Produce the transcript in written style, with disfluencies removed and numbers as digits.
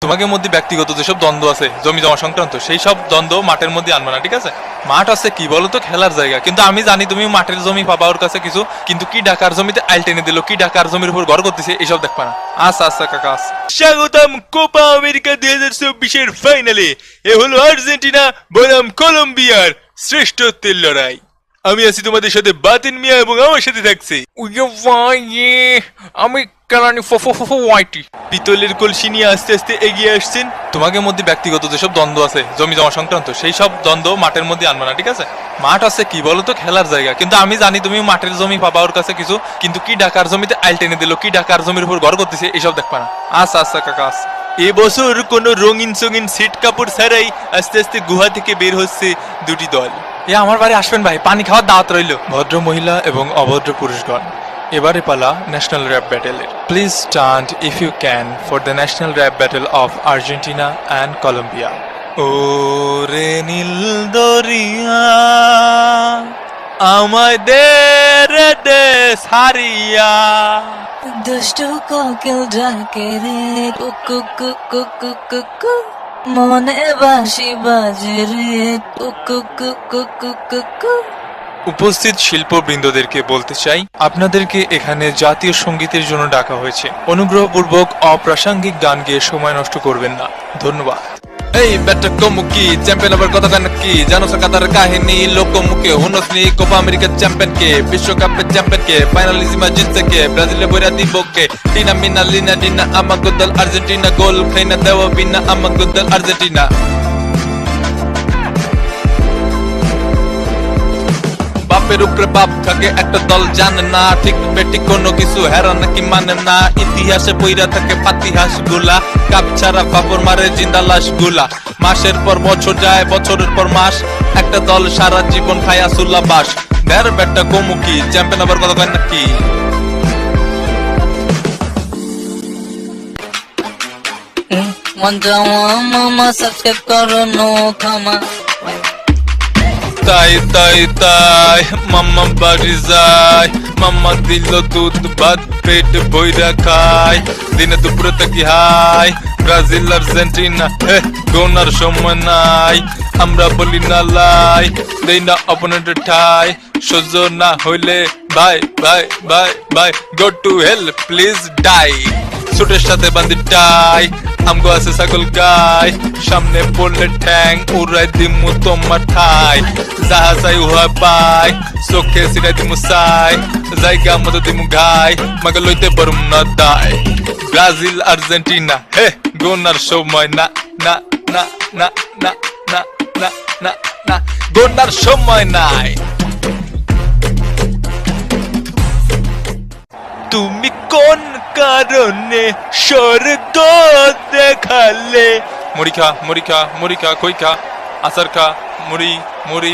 তোমাদের মধ্যে ব্যক্তিগত যেসব দ্বন্দ্ব আছে জমি জমা সংক্রান্ত সেই সব দ্বন্দ্ব মাঠের মধ্যে আনবে না, ঠিক আছে? মাঠ আছে কি বলো তো, খেলার জায়গা। কিন্তু আমি জানি তুমি মাঠের জমি পাবা ওর কাছে কিছু, কিন্তু কি ঢাকার জমিতে আইল টেনে দিল, কি ঢাকার জমির উপর ঘর করতেছে, এইসব দেখবা না। আচ্ছা আচ্ছা কাকা আচ্ছা। স্বাগতম কোপা আমেরিকা 2024 ফাইনালে। এ হলো আর্জেন্টিনা বনাম কলম্বিয়ার শ্রেষ্ঠত্বের লড়াই। আমি আছি তোমাদের সাথে বাতিন মিয়া এবং আমার সাথে থাকছে আমি কেলানি ওয়াইটি। পিতলের কলসি নিয়ে আস্তে আস্তে এগিয়ে আসছেন। তোমাদের মধ্যে ব্যক্তিগত যেসব দ্বন্দ্ব আছে জমি জমা সংক্রান্ত সেই সব দ্বন্দ্ব মাঠের মধ্যে আনবে না, ঠিক আছে? মাঠ আছে কি বলো তো, খেলার জায়গা। কিন্তু আমি জানি তুমি মাঠের জমি পাবা ওর কাছে কিছু, কিন্তু কি ঢাকার জমিতে আইল টেনে দিল, কি ঢাকার জমির উপর ঘর করতেছে, এইসব দেখবা না। আচ্ছা আচ্ছা কাকা আচ্ছা। এবছর কোনো রঙিন সঙিন সিট কাপড় ছাড়াই আস্তে আস্তে গুহা থেকে বের হচ্ছে দুটি দল। এ আমার বাড়ি আসবেন ভাই, পানি খাওয়ার দাওয়াত রইল। ভদ্র মহিলা এবং অভদ্র পুরুষগণ, এবারে পালা ন্যাশনাল র্যাপ ব্যাটেলের। Please stand if you can for the national rap battle of Argentina and Colombia. ও রে নীল দরিয়া আমাদের দেশ হারিয়া। দুষ্টু কোকিল ডাকে রে কুকু কুকু কুকু কু, মনে বাঁশি বাজে রে কুকু কুকু কুকু কু। উপস্থিত শিল্পবৃন্দদেরকে বলতে চাই, আপনাদেরকে এখানে জাতীয় সঙ্গীতের জন্য ডাকা হয়েছে। অনুগ্রহপূর্বক অপ্রাসঙ্গিক গান গেয়ে সময় নষ্ট করবেন না। ধন্যবাদ। এই ব্যাটটা কমুকি চ্যাম্পিয়ন আবার কথা কেন কি জানো কাতার কাহিনী লোকমুখে হুনসনি কোপা আমেরিকার চ্যাম্পিয়ন কে বিশ্বকাপের চ্যাম্পিয়ন কে ফাইনালিজিমা জিতছে কে ব্রাজিলে বইরা দিব কে টিনা মিনা লিনা ডিনা আমাগো দল আর্জেন্টিনা গোল খাইনা দেওয়া বিনা আমাগো দল আর্জেন্টিনা। বাপের উপরে বাপ থাকে একটা দল জানে না ঠিক বেটি কোনো কিছু হেরা নাকি মানে না ইতিহাসে বইরা থাকে পাতিহাস গুলা কাপ ছাড়া বাপর মারে জিন্দা লাশ গুলা মাসের পর বছর যায় বছরের পর মাস একটা দল সারা জীবন খায় আসুল্লা বাস দের বেটা কমুকি চ্যাম্পিয়ন আবার কথা কয় নাকি মামা সাবস্ক্রাইব করো নো খামা। তাই তাই তাই মাম্মা বাড়ি যায় মাম্মা দিল দুধ ভাত পেট বইরা খায় দিনে দুপুরে থাকি হাই ব্রাজিল আর্জেন্টিনা গোনার সময় নাই আমরা বলি না লাই দেই না অপোনেন্টের ঠাই সহ্য না হইলে bye bye bye bye go to hell please die সুটের সাথে বান্ধি টাই আমগো আছে ছাগল গাই সামনে পড়লে ঠ্যাং উড়াই দিমু তোমার ঠাই যাহা চাই উহা পাই চোখে সিরাই দিমু চাই জায়গা মতো দিমু ঘাই মাকে লইতে পারুম না দায় ব্রাজিল আর্জেন্টিনা হে গোনার সময় না না না না না না না না না গোনার সময় নাই। তুমি কোন কারণে স্বর্গ দেখালে? মুড়ি খা মুড়ি খা মুড়ি খা খই খা আচার খা মুড়ি মুড়ি